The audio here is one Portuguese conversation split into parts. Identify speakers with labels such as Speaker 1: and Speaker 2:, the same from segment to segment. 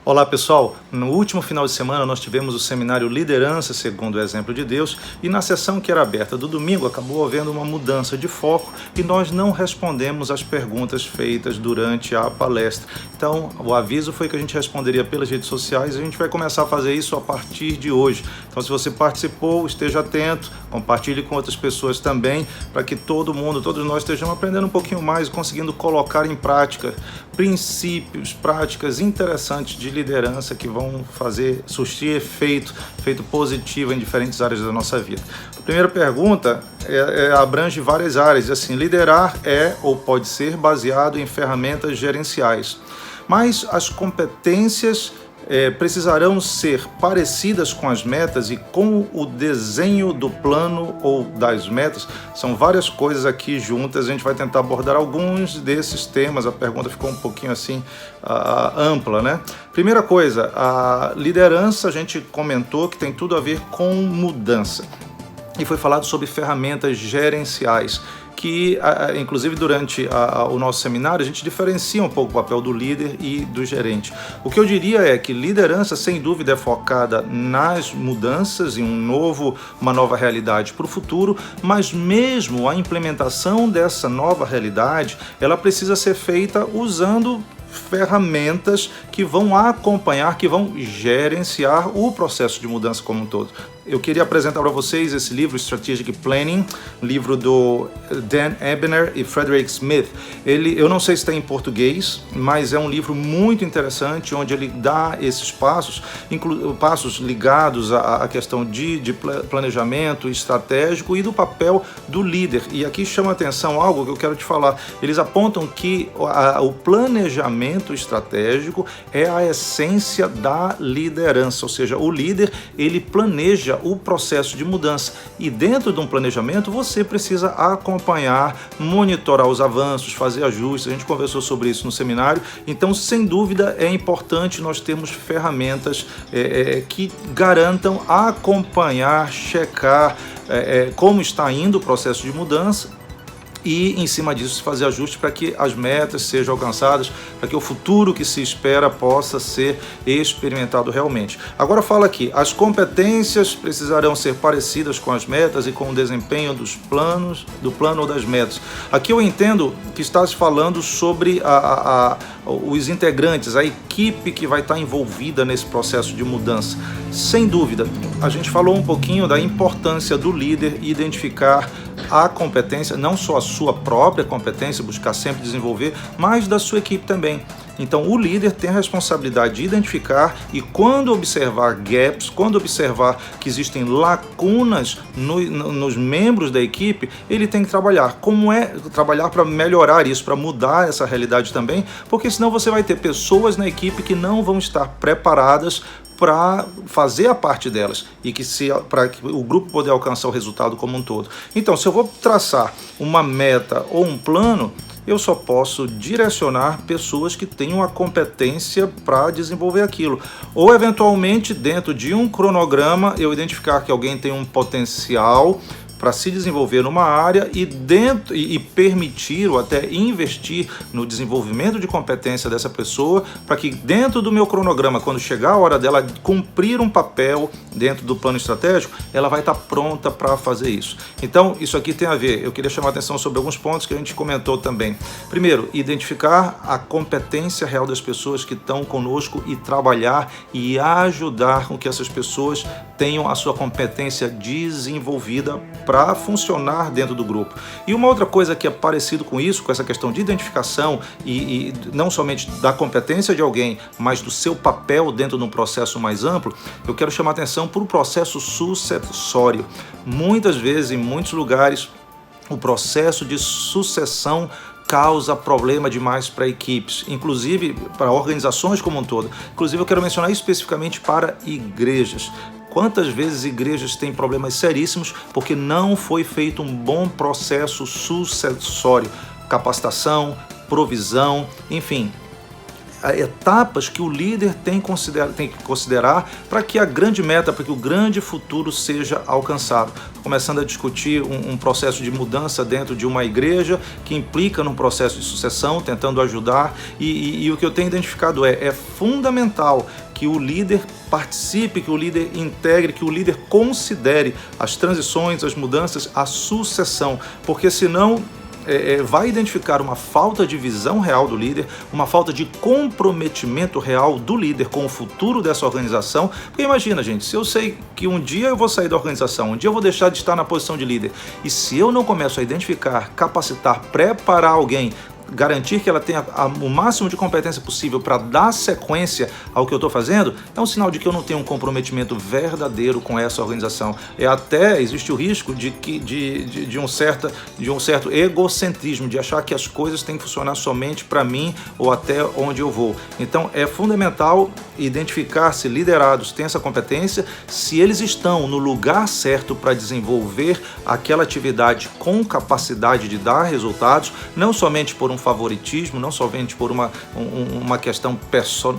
Speaker 1: Olá pessoal, no último final de semana nós tivemos o seminário Liderança segundo o Exemplo de Deus e na sessão que era aberta do domingo acabou havendo uma mudança de foco e nós não respondemos as perguntas feitas durante a palestra. Então o aviso foi que a gente responderia pelas redes sociais e a gente vai começar a fazer isso a partir de hoje. Então se você participou, esteja atento, compartilhe com outras pessoas também para que todos nós estejamos aprendendo um pouquinho mais, conseguindo colocar em prática princípios, práticas interessantes de liderança que vão surtir efeito positivo em diferentes áreas da nossa vida. A primeira pergunta abrange várias áreas, assim, liderar é ou pode ser baseado em ferramentas gerenciais, mas as competências precisarão ser parecidas com as metas e com o desenho do plano ou das metas. São várias coisas aqui juntas, a gente vai tentar abordar alguns desses temas. A pergunta ficou um pouquinho assim ampla, né? Primeira coisa, a liderança, a gente comentou que tem tudo a ver com mudança e foi falado sobre ferramentas gerenciais, que inclusive durante o nosso seminário a gente diferencia um pouco o papel do líder e do gerente. O que eu diria é que liderança sem dúvida é focada nas mudanças, em uma nova realidade para o futuro, mas mesmo a implementação dessa nova realidade, ela precisa ser feita usando ferramentas que vão acompanhar, que vão gerenciar o processo de mudança como um todo. Eu queria apresentar para vocês esse livro, Strategic Planning, livro do Dan Ebner e Frederick Smith. Eu não sei se está em português, mas é um livro muito interessante, onde ele dá esses passos ligados à questão de planejamento estratégico e do papel do líder. E aqui chama a atenção algo que eu quero te falar. Eles apontam que o planejamento estratégico é a essência da liderança, ou seja, o líder, ele planeja o processo de mudança e dentro de um planejamento você precisa acompanhar, monitorar os avanços, fazer ajustes. A gente conversou sobre isso no seminário. Então, sem dúvida, é importante nós termos ferramentas que garantam acompanhar, checar como está indo o processo de mudança e, em cima disso, fazer ajustes para que as metas sejam alcançadas, para que o futuro que se espera possa ser experimentado realmente. Agora fala aqui, as competências precisarão ser parecidas com as metas e com o desempenho do plano ou das metas. Aqui eu entendo que está se falando sobre os integrantes, a equipe que vai estar envolvida nesse processo de mudança. Sem dúvida, a gente falou um pouquinho da importância do líder identificar a competência, não só a sua própria competência, buscar sempre desenvolver, mas da sua equipe também. Então o líder tem a responsabilidade de identificar e quando observar gaps, quando observar que existem lacunas nos membros da equipe, ele tem que trabalhar. Trabalhar para melhorar isso, para mudar essa realidade também, porque senão você vai ter pessoas na equipe que não vão estar preparadas para fazer a parte delas e para que o grupo poder alcançar o resultado como um todo. Então, se eu vou traçar uma meta ou um plano, eu só posso direcionar pessoas que tenham a competência para desenvolver aquilo. Ou, eventualmente, dentro de um cronograma, eu identificar que alguém tem um potencial para se desenvolver numa área e permitir ou até investir no desenvolvimento de competência dessa pessoa, para que dentro do meu cronograma, quando chegar a hora dela cumprir um papel dentro do plano estratégico, ela vai estar pronta para fazer isso. Então, isso aqui tem a ver, eu queria chamar a atenção sobre alguns pontos que a gente comentou também. Primeiro, identificar a competência real das pessoas que estão conosco e trabalhar e ajudar com que essas pessoas tenham a sua competência desenvolvida para funcionar dentro do grupo. E uma outra coisa que é parecido com isso, com essa questão de identificação e não somente da competência de alguém, mas do seu papel dentro de um processo mais amplo, eu quero chamar a atenção para o processo sucessório. Muitas vezes, em muitos lugares, o processo de sucessão causa problema demais para equipes, inclusive para organizações como um todo. Inclusive eu quero mencionar especificamente para igrejas. Quantas vezes igrejas têm problemas seríssimos porque não foi feito um bom processo sucessório, capacitação, provisão, enfim. etapas que o líder tem que considerar para que a grande meta, para que o grande futuro seja alcançado. Começando a discutir um processo de mudança dentro de uma igreja que implica num processo de sucessão, tentando ajudar, e o que eu tenho identificado é fundamental que o líder participe, que o líder integre, que o líder considere as transições, as mudanças, a sucessão, porque senão vai identificar uma falta de visão real do líder, uma falta de comprometimento real do líder com o futuro dessa organização. Porque imagina, gente, se eu sei que um dia eu vou sair da organização, um dia eu vou deixar de estar na posição de líder, e se eu não começo a identificar, capacitar, preparar alguém, garantir que ela tenha o máximo de competência possível para dar sequência ao que eu estou fazendo, é um sinal de que eu não tenho um comprometimento verdadeiro com essa organização. Existe o risco de um certo egocentrismo, de achar que as coisas têm que funcionar somente para mim ou até onde eu vou. Então é fundamental identificar se liderados têm essa competência, se eles estão no lugar certo para desenvolver aquela atividade com capacidade de dar resultados, não somente por um favoritismo, não somente por uma questão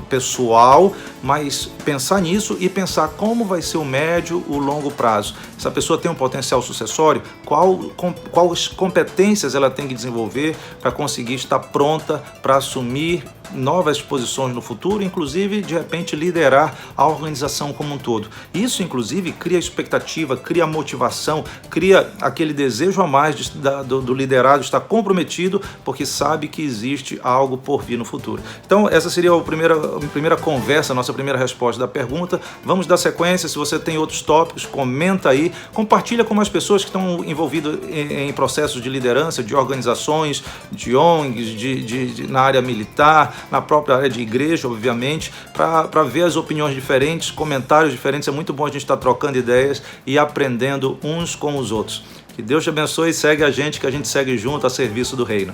Speaker 1: pessoal, mas pensar nisso e pensar como vai ser o médio, o longo prazo. Essa pessoa tem um potencial sucessório, quais competências ela tem que desenvolver para conseguir estar pronta para assumir novas posições no futuro, inclusive, de repente, liderar a organização como um todo. Isso, inclusive, cria expectativa, cria motivação, cria aquele desejo a mais do liderado estar comprometido, porque sabe que existe algo por vir no futuro. Então, essa seria a primeira conversa, a nossa primeira resposta da pergunta. Vamos dar sequência. Se você tem outros tópicos, comenta aí, compartilha com as pessoas que estão envolvidas em processos de liderança, de organizações, de ONGs, na área militar, na própria área de igreja, obviamente, para ver as opiniões diferentes, comentários diferentes. É muito bom a gente estar trocando ideias e aprendendo uns com os outros. Que Deus te abençoe e segue a gente, que a gente segue junto a serviço do reino.